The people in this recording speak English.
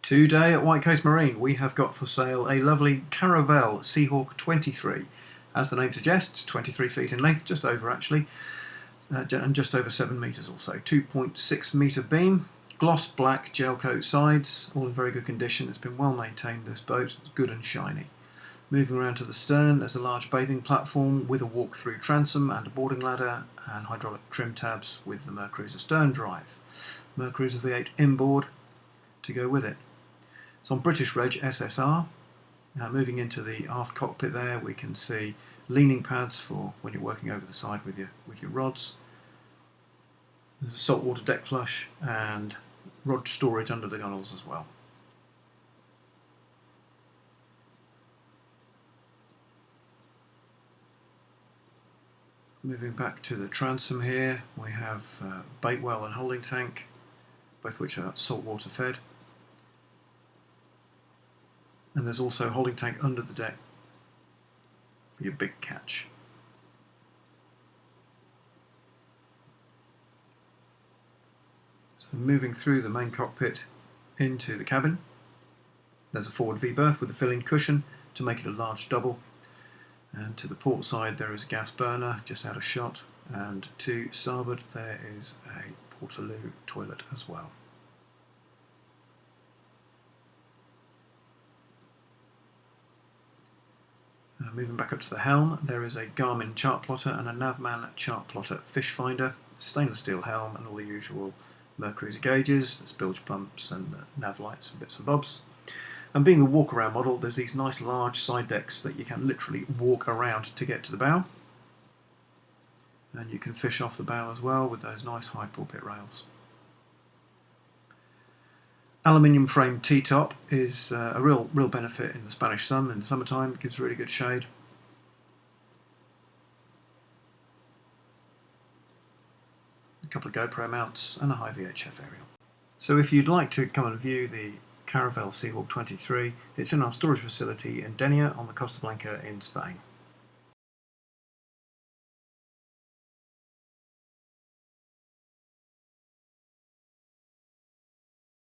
Today at White Coast Marine we have got for sale a lovely Caravelle Seahawk 23. As the name suggests, 23 feet in length, just over actually, and just over 7 metres or so. 2.6 metre beam, gloss black gel coat sides, all in very good condition. It's been well maintained, this boat, it's good and shiny. Moving around to the stern, there's a large bathing platform with a walk-through transom and a boarding ladder and hydraulic trim tabs with the Mercruiser stern drive. Mercruiser V8 inboard to go with it. It's on British Reg SSR. Now moving into the aft cockpit there, we can see leaning pads for when you're working over the side with your rods. There's a saltwater deck flush and rod storage under the gunnels as well. Moving back to the transom here, we have bait well and holding tank, both which are saltwater fed. And there's also a holding tank under the deck for your big catch. So moving through the main cockpit into the cabin, there's a forward V-berth with a fill-in cushion to make it a large double. And to the port side there is a gas burner just out of shot, and to starboard there is a portaloo toilet as well. Moving back up to the helm, there is a Garmin chart plotter and a Navman chart plotter fish finder, stainless steel helm and all the usual Mercruiser gauges, there's bilge pumps and nav lights and bits and bobs. And being the walk-around model, there's these nice large side decks that you can literally walk around to get to the bow. And you can fish off the bow as well with those nice high pulpit rails. Aluminium frame T-top is a real benefit in the Spanish sun. In the summertime it gives really good shade. A couple of GoPro mounts and a high VHF aerial. So if you'd like to come and view the Caravelle Seahawk 23, it's in our storage facility in Denia on the Costa Blanca in Spain.